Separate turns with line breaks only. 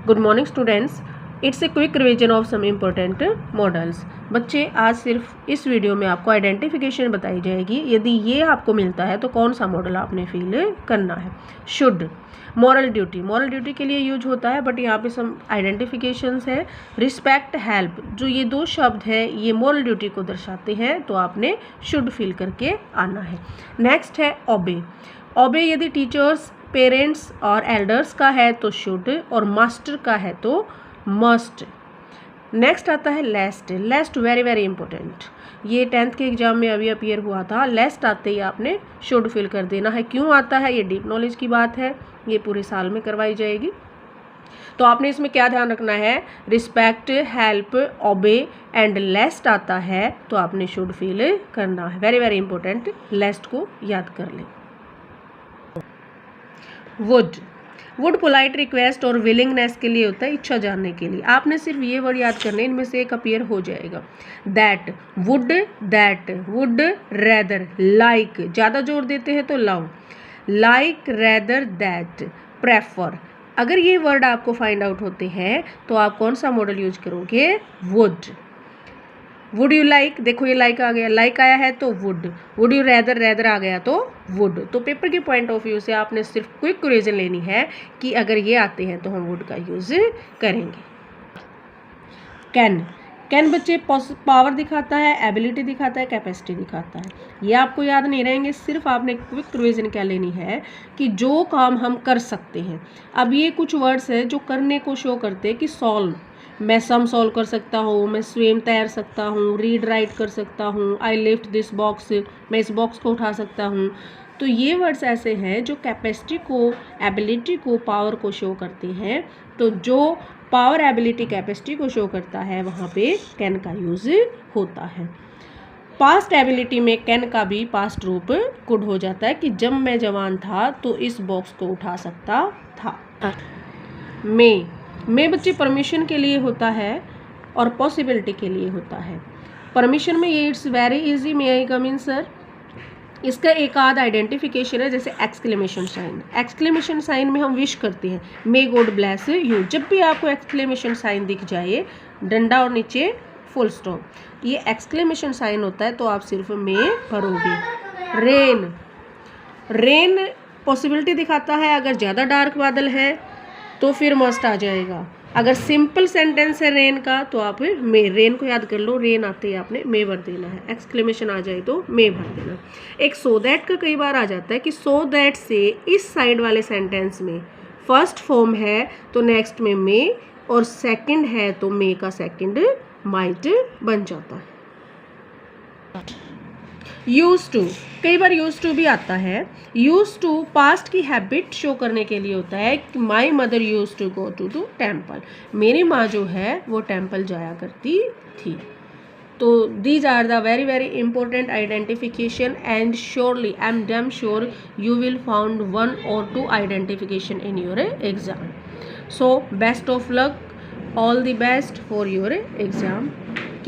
Good morning students, it's a quick revision of some important models. बच्चे, आज सिर्फ इस वीडियो में आपको आइडेंटिफिकेशन बताई जाएगी। यदि ये आपको मिलता है तो कौन सा मॉडल आपने फिल करना है। शुड, मॉरल ड्यूटी के लिए यूज होता है, बट यहाँ पे सम आइडेंटिफिकेशंस है। रिस्पेक्ट, हेल्प, जो ये दो शब्द है ये मॉरल ड्यूटी को दर्शाते हैं, तो आपने शुड फिल करके आना है। नेक्स्ट है ओबे। ओबे यदि टीचर्स, पेरेंट्स और एल्डर्स का है तो शुड, और मास्टर का है तो मस्ट। नेक्स्ट आता है लेस्ट। लेस्ट वेरी वेरी इंपॉर्टेंट, ये 10th के एग्जाम में अभी अपीयर हुआ था। लेस्ट आते ही आपने शुड फिल कर देना है। क्यों आता है, ये डीप नॉलेज की बात है, ये पूरे साल में करवाई जाएगी। तो आपने इसमें क्या ध्यान रखना है, रिस्पेक्ट, हेल्प, ओबे एंड लेस्ट आता है तो आपने शुड फिल करना है। वेरी वेरी इंपॉर्टेंट, लेस्ट को याद कर लें। वुड पोलाइट रिक्वेस्ट और विलिंगनेस के लिए होता है, इच्छा जानने के लिए। आपने सिर्फ ये वर्ड याद करने, इनमें से एक अपीयर हो जाएगा। दैट, वुड, रेदर, लाइक, ज़्यादा जोर देते हैं तो love, like, rather, that, prefer. अगर ये वर्ड आपको फाइंड आउट होते हैं तो आप कौन सा मॉडल यूज करोगे, वुड यू लाइक, देखो ये लाइक आ गया, लाइक आया है तो वुड यू रेदर आ गया तो वुड। तो पेपर के पॉइंट ऑफ व्यू से आपने सिर्फ क्विक रीजन लेनी है कि अगर ये आते हैं तो हम वुड का यूज करेंगे। कैन बच्चे पावर दिखाता है, एबिलिटी दिखाता है, कैपेसिटी दिखाता है। ये आपको याद नहीं रहेंगे, सिर्फ आपने क्विक रिवीजन क्या लेनी है कि जो काम हम कर सकते हैं। अब ये कुछ वर्ड्स है जो करने को शो करते हैं कि सॉल्व, मैं सम सॉल्व कर सकता हूँ, मैं स्विम तैर सकता हूँ, रीड राइट कर सकता हूँ, आई लिफ्ट दिस बॉक्स, मैं इस बॉक्स को उठा सकता हूँ। तो ये वर्ड्स ऐसे हैं जो कैपेसिटी को, एबिलिटी को, पावर को शो करते हैं। तो जो पावर, एबिलिटी, कैपेसिटी को शो करता है वहाँ पे कैन का यूज होता है। पास्ट एबिलिटी में कैन का भी पास्ट रूप कुड हो जाता है कि जब मैं जवान था तो इस बॉक्स को उठा सकता था। मे बच्चे परमिशन के लिए होता है और पॉसिबिलिटी के लिए होता है। परमिशन में ये it's very easy, may I come in sir. इसका एक आध आइडेंटिफिकेशन है, जैसे एक्सक्लेमेशन साइन। एक्सक्लेमेशन साइन में हम विश करते हैं, मे गॉड ब्लेस यू। जब भी आपको एक्सक्लेमेशन साइन दिख जाए, डंडा और नीचे फुल स्टॉप, ये एक्सक्लेमेशन साइन होता है, तो आप सिर्फ मे भरोगे। रेन पॉसिबिलिटी दिखाता है, अगर ज़्यादा डार्क बादल है तो फिर मस्ट आ जाएगा। अगर सिंपल सेंटेंस है रेन का तो आप मे, रेन को याद कर लो, रेन आते ही आपने मे भर देना है। एक्सक्लेमेशन आ जाए तो मे भर देना। एक सो दैट का कई बार आ जाता है कि सो दैट से इस साइड वाले सेंटेंस में फर्स्ट फॉर्म है तो नेक्स्ट में मे, और सेकंड है तो मे का सेकंड माइट बन जाता है। यूज टू, कई बार यूज टू भी आता है। यूज टू पास्ट की हैबिट शो करने के लिए होता है कि my mother use to go to temple, मेरी माँ जो है वो टेम्पल जाया करती थी। तो these are the very very important identification, and surely I am damn sure you will find 1 or 2 identification in your exam. So best of luck, all the best for your exam.